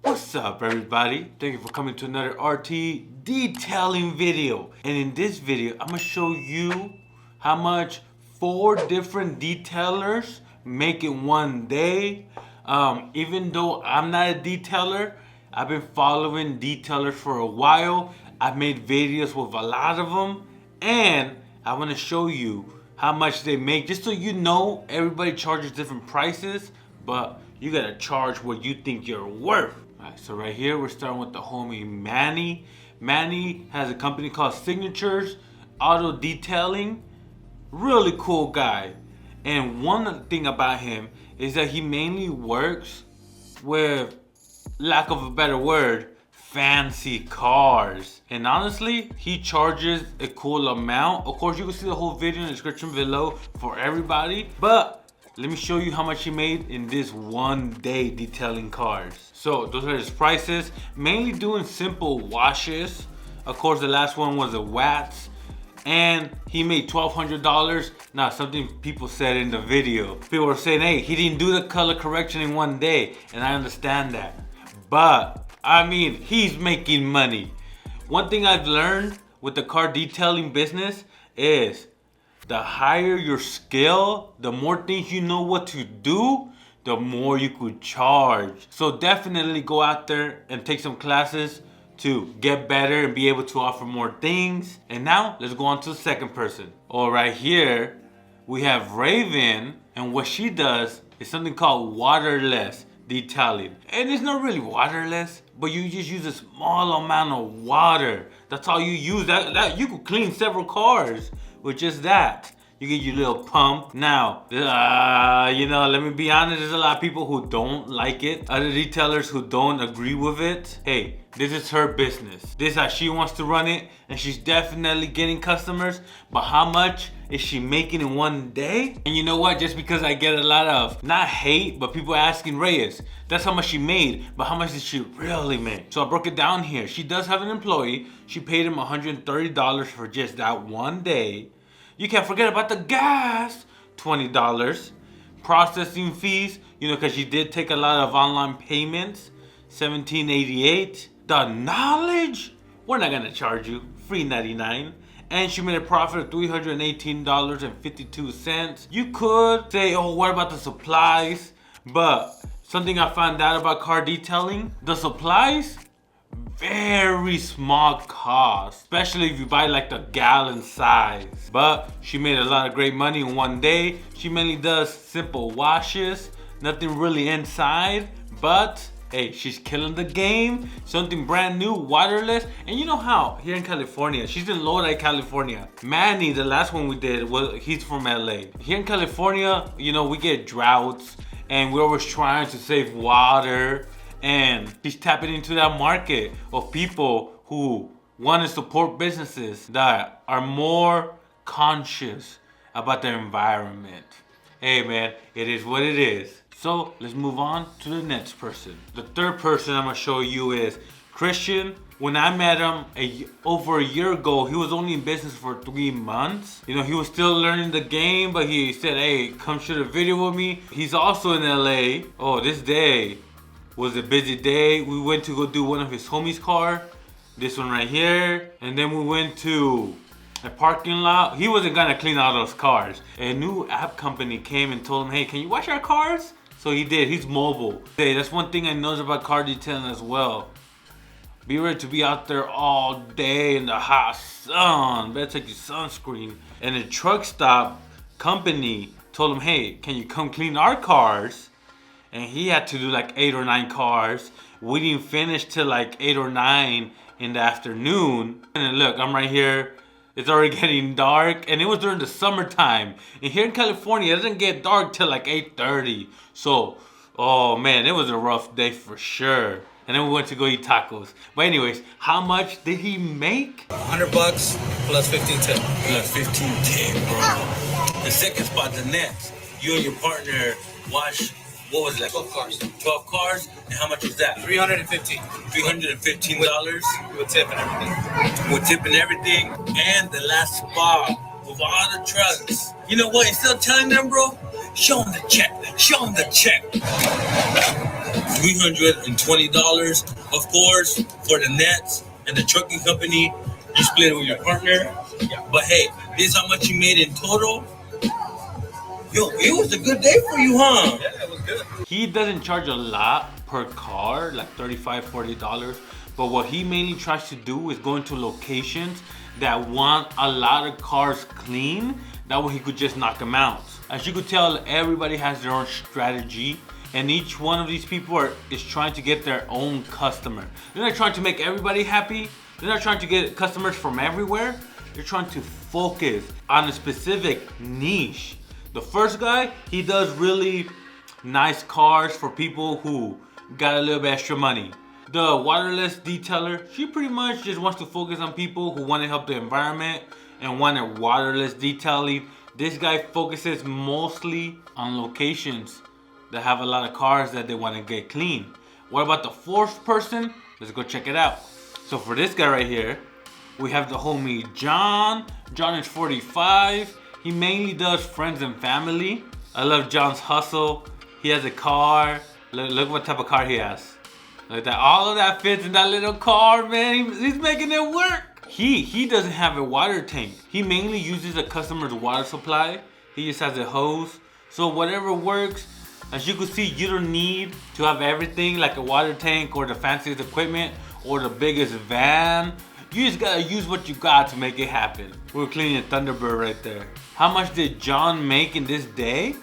What's up, everybody? Thank you for coming to another RTE detailing video. And in this video, I'm gonna show you how much 4 different detailers make in one day. Even though I'm not a detailer, I've been following detailers for a while. I've made videos with a lot of them, and I want to show you how much they make, just so you know. Everybody charges different prices, but you gotta charge what you think you're worth. Alright, so right here we're starting with the homie Manny. Manny has a company called Signatures Auto Detailing. Really cool guy. And one thing about him is that he mainly works with, lack of a better word, fancy cars. And honestly, he charges a cool amount. Of course, you can see the whole video in the description below for everybody, but let me show you how much he made in this one day detailing cars. So those are his prices, mainly doing simple washes. Of course, the last one was a Watts, and he made $1,200. Now, something people said in the video, people were saying, hey, he didn't do the color correction in one day, and I understand that, but I mean, he's making money. One thing I've learned with the car detailing business is the higher your skill, the more things you know what to do, the more you could charge. So definitely go out there and take some classes to get better and be able to offer more things. And now let's go on to the second person. Oh, right here we have Raven, and what she does is something called waterless detailing. And it's not really waterless, but you just use a small amount of water. That's all you use. That you could clean several cars with just that. You get your little pump. Now, let me be honest, there's a lot of people who don't like it. Other retailers who don't agree with it. Hey, this is her business. This is how she wants to run it, and she's definitely getting customers. But how much is she making in one day? And you know what? Just because I get a lot of, not hate, but people asking Reyes, that's how much she made, but how much did she really make? So I broke it down here. She does have an employee. She paid him $130 for just that one day. You can't forget about the gas, $20. Processing fees, because she did take a lot of online payments, $17.88. The knowledge, we're not gonna charge you, free 99. And she made a profit of $318.52. You could say, oh, what about the supplies? But something I found out about car detailing, the supplies, very small cost, especially if you buy like the gallon size. But she made a lot of great money in one day. She mainly does simple washes, nothing really inside, but hey, she's killing the game. Something brand new, waterless. And you know how here in California, she's in Lodi, California. Manny, the last one we did, he's from LA. Here in California, we get droughts, and we're always trying to save water. And she's tapping into that market of people who want to support businesses that are more conscious about their environment. Hey man, it is what it is. So let's move on to the next person. The third person I'm gonna show you is Christian. When I met him over a year ago, he was only in business for 3 months. He was still learning the game, but he said, hey, come shoot a video with me. He's also in LA. Oh, this day was a busy day. We went to go do one of his homies' car, this one right here, and then we went to a parking lot. He wasn't gonna clean all those cars. A new app company came and told him, hey, can you wash our cars? So he did. He's mobile. Hey, that's one thing I noticed about car detailing as well. Be ready to be out there all day in the hot sun. Better take your sunscreen. And the truck stop company told him, hey, can you come clean our cars? And he had to do like 8 or 9 cars. We didn't finish till like 8 or 9 in the afternoon. And then look, I'm right here. It's already getting dark, and it was during the summertime. And here in California, it doesn't get dark till like 8:30. So, oh man, it was a rough day for sure. And then we went to go eat tacos. But anyways, how much did he make? $100 plus 15 tip. Plus 15 tip, bro. The second spot, the next. You and your partner wash. What was that? 12 cars. 12 cars? And how much was that? $315. $315? With tip and everything. With tip and everything. And the last spot with all the trucks. You know what? Instead of telling them, bro, show them the check. Show them the check. $320. Of course, for the nets and the trucking company, you split it with your partner. But hey, this is how much you made in total. Yo, it was a good day for you, huh? Yeah, it was good. He doesn't charge a lot per car, like $35-$40. But what he mainly tries to do is go into locations that want a lot of cars clean. That way he could just knock them out. As you could tell, everybody has their own strategy. And each one of these people is trying to get their own customer. They're not trying to make everybody happy. They're not trying to get customers from everywhere. They're trying to focus on a specific niche. The first guy, he does really nice cars for people who got a little bit extra money. The waterless detailer, she pretty much just wants to focus on people who want to help the environment and want a waterless detailing. This guy focuses mostly on locations that have a lot of cars that they want to get clean. What about the fourth person? Let's go check it out. So for this guy right here, we have the homie John. John is 45. He mainly does friends and family. I love John's hustle. He has a car. Look what type of car he has. Like that, all of that fits in that little car, man. He's making it work. He doesn't have a water tank. He mainly uses a customer's water supply. He just has a hose. So whatever works. As you can see, you don't need to have everything like a water tank or the fanciest equipment or the biggest van. You just gotta use what you got to make it happen. We're cleaning a Thunderbird right there. How much did John make in this day?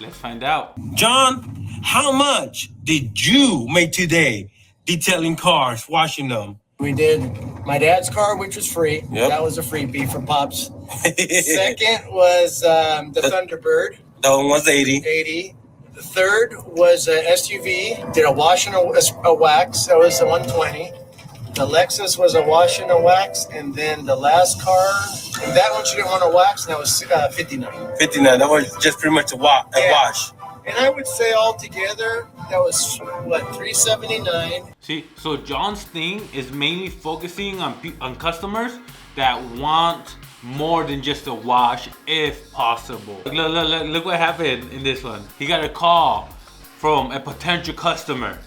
Let's find out. John, how much did you make today detailing cars, washing them? We did my dad's car, which was free. Yep. That was a freebie for Pops. Second was the Thunderbird. That one was 80. 80. The third was a SUV. Did a wash and a wax. That was a 120. The Lexus was a wash and a wax. And then the last car, and that one she didn't want to wax, and that was 59. 59. That was just pretty much a wash. And I would say altogether, that was, what, $379. See, so John's thing is mainly focusing on customers that want more than just a wash, if possible. Look what happened in this one. He got a call from a potential customer.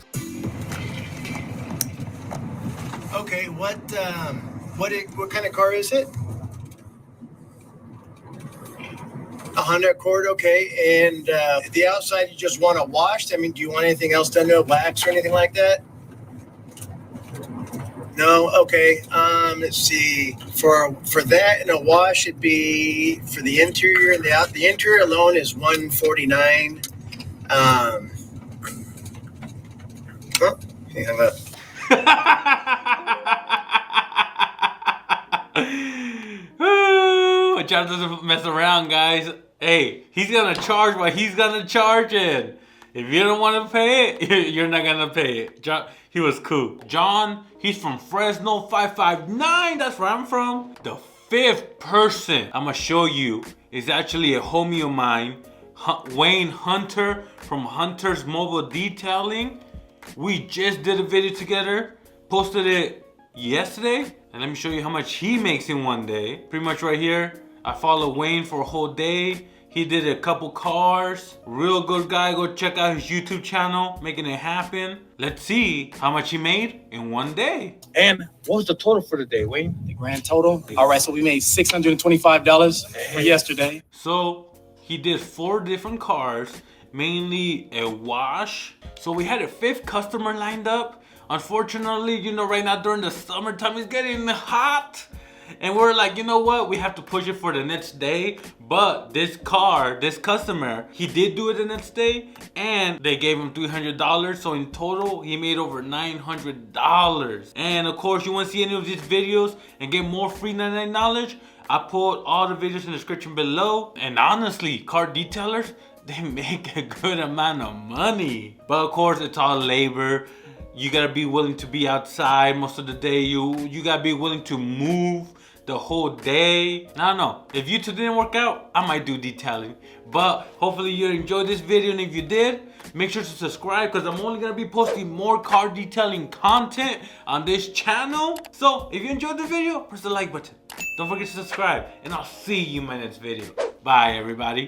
Okay, what kind of car is it? A Honda Accord, okay. And the outside, you just want to wash? I mean, do you want anything else done to it, wax or anything like that? No, okay. Let's see. For that and a wash, it'd be for the interior and the interior alone is $149. He hung up. John doesn't mess around, guys. Hey, he's gonna charge what he's gonna charge it. If you don't want to pay it, you're not gonna pay it. John, he was cool. John, he's from Fresno 559. That's where I'm from. The fifth person I'm gonna show you is actually a homie of mine, Wayne Hunter from Hunter's Mobile Detailing. We just did a video together, posted it yesterday, and let me show you how much he makes in one day. Pretty much right here. I followed Wayne for a whole day. He did a couple cars. Real good guy. Go check out his YouTube channel, making it happen. Let's see how much he made in one day. And what was the total for the day, Wayne? The grand total. All right, so we made $625 for yesterday. So he did 4 different cars, mainly a wash. So we had a 5th customer lined up. Unfortunately, you know, right now during the summertime, it's getting hot. And we're like, you know what? We have to push it for the next day. But this customer, he did do it the next day. And they gave him $300. So in total, he made over $900. And of course, you want to see any of these videos and get more free 99 knowledge? I put all the videos in the description below. And honestly, car detailers, they make a good amount of money. But of course, it's all labor. You gotta be willing to be outside most of the day. You gotta be willing to move the whole day. I don't know. If you two didn't work out, I might do detailing. But hopefully you enjoyed this video, and if you did, make sure to subscribe because I'm only gonna be posting more car detailing content on this channel. So if you enjoyed the video, press the like button. Don't forget to subscribe, and I'll see you in my next video. Bye, everybody.